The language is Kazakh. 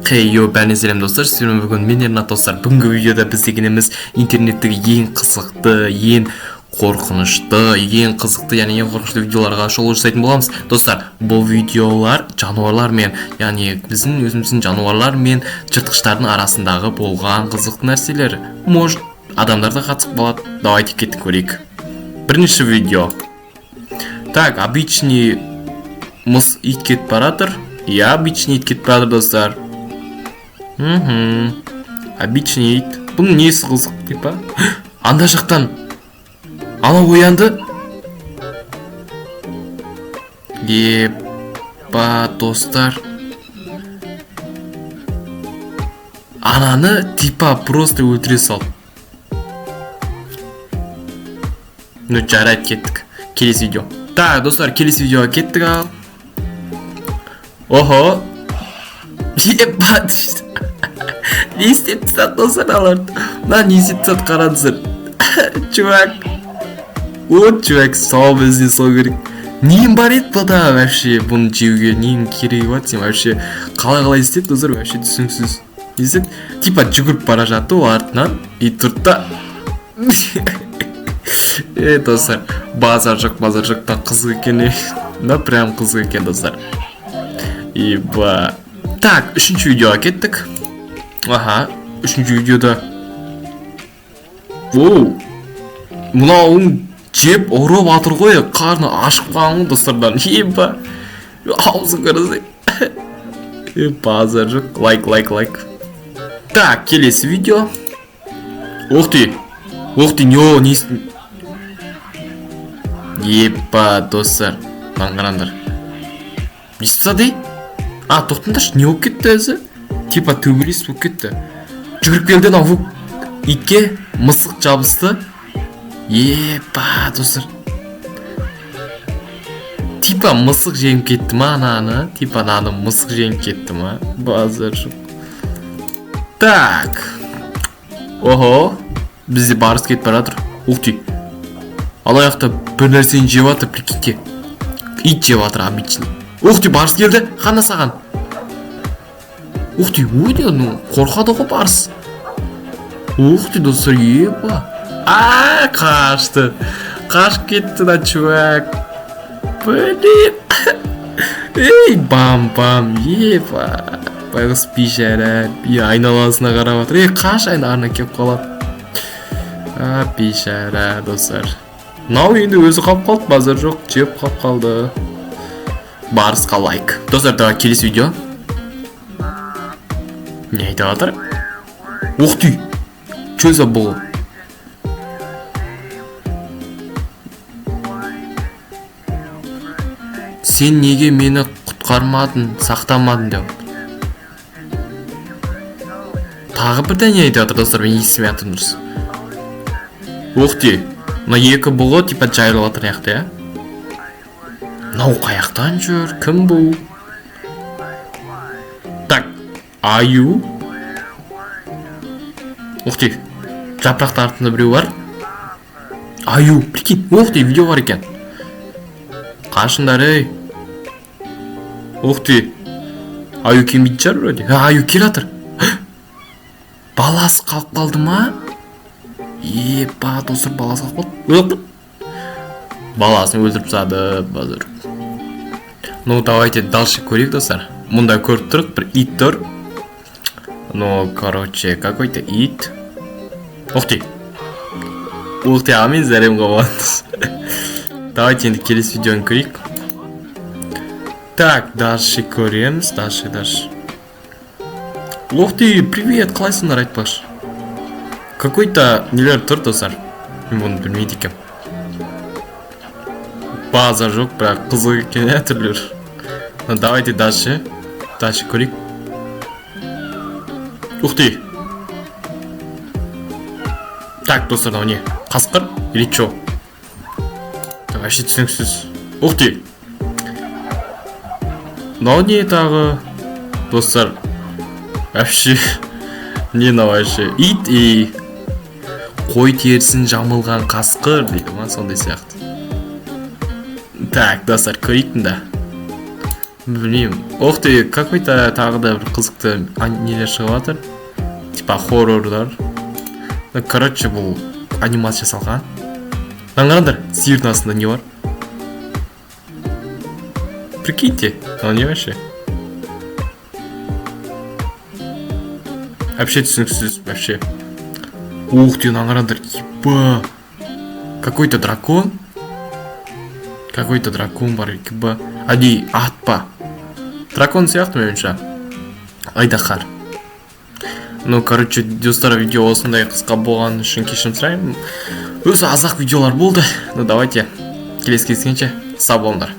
Хейо, бәріне сәлем достар, сіздермен бүгін мен Ернат достар. Бүгінгі видеода біз дегеніміз интернеттегі ең қызықты, ең қорқынышты, ең қызықты, яғни ең қорқынышты видеоларға шолу жасайтын боламыз. Достар, бұл видеолар жануарлар мен, яғни біздің өзіміздің жануарлар мен жыртқыштардың арасындағы болған қызықты нәрселер. Может, адамдар да қатысып болады. Давайте кеттік көрейік. Бірінші видео. Так, обычный мыс ит кетіп баратыр. Я обычный ит кетіп баратыр, достар. Обычный ит. Бұның несі қызық деп па? Анда жақтан ана оянды. Епа, достар. Ананы типа просто өлтіре сал. Ну, жарайды, кеттік. Келесі видео. Так, достар, келесі видеоға кеттік ал. Охо. Епа, не істеп тастады достар алар? Мына не істеп тастады қараңыздар. Чувак. Вот, чувак, сау бізден сол керек. Нем бар еді бұда вообще бұны жеуге? Нем керек бар сен вообще? Қалай істеп достар вообще түсініксіз. Естеп, типа жүгіріп бара жатты ол артынан и тұртта. Достар, базар жоқ та қызық екен. Да, прям қызық екен достар. Ибо. Так, үшінші видеоға кеттік. Аха, үшінші видеода. Воу. Мынауың жеп ұрып атыр ғой, қарны ашып қалған достардан. Ибо. Аузын қарасай. Базар жоқ. Лайк. Так, келесі видео. Ух ты, не істің. Епа, достар, маңғарандар. Не істады? А, тоқтыңдаршы, не болып кетті өзі? Типа төбелес болып кетті. Жүгіріп келді ау итке мысық жабысты. Епа, достар. Типа мысық жеңіп кетті ма ананы? Типа ананы мысық жеңіп кетті ма? Базар жоқ. Так. Охо. Бізде барыс кетіп баратыр. Ух ты. Алаяқта бір нәрсені жеп атыр, прикиньте. Ит жеп атыр обычный. Ух ты, барыс келді. Қана саған. Ух ты, ну қорқады ғой барыс. Ух ты, достар, епа. Қашты. Қашып кетті да, чувак. Блин. Ей, бам, епа. Байғыз бейшара. Айналасына қарап атыр. Қаш айналарына кеп қалады. Бейшара, достар. Нау енді өзі қап қалды, базар жоқ, жеп қап қалды. Барысқа лайк. Достар, давай келесі видео. Не айтып жатыр? Ух ты! Чё за бұл? Сен неге мені құтқармадың, сақтамадың деп. Тағы бірден не айтып жатыр, достар, мен естімей жатырмын дұрыс. Ух ты! Мына екі бұғы типа жайылып жатыр яқты, я? Нау қаяқтан жүр? Кім бұл? Так, аю. Ух ты, жапырақты артында біреу бар. Аю, прикинь, ух ты, видео бар екен. Қашындар, ей. Ух ты, аю келмейтін шығар вроде. Аю келе жатыр. Баласы қалып қалды ма? Епа, достар, баласы қалып қалды. Баласын өлтіріп тастады, базар. Ну, давайте дальше көрейік, достар. Мұнда көріп тұрық, бір ит тұр. Ну, короче, какой-то ит. Ух ты, амен зәрем қалғандыз. Давайте енді келесі видеоны көрейік. Так, дальше көреміз, дальше. Ух ты, привет, қалайсыңдар айтпақшы. Какой-то нелер тұр, достар. Мен бұны білмейді екем. Базар жоқ, бірақ қызық екен түрлер. Давайте дальше көрейік. Ух ты. Так, достар, мынау не? Қасқыр или чо? Вообще түсініксіз. Ух ты. Мынау не тағы? Достар, вообще не вообще? Ит и қой терісін жамылған қасқыр дейді ма, сондай сияқты. Так, достар, көрейік да. Білмеймін. Ох ты, какой-то тағы да бір қызықты нелер шығып жатыр. Типа хоррорлар. Короче, бұл анимация жасалған. Қараңдар, сиырдың астында не бар? Прикиньте, ол не вообще? Вообще түсініксіз, вообще. Ух ты, қараңдар, еба. Какой-то дракон. Какой-то дракон бар, еба. Ади, ат па. Дракон сияқты меніңше. Айдаһар. Ну, короче, достар, видео осындай қысқа болған үшін кешірім сұраймын. Өзі азақ видеолар болды. Ну, давайте келесі кездескенше сау болыңдар.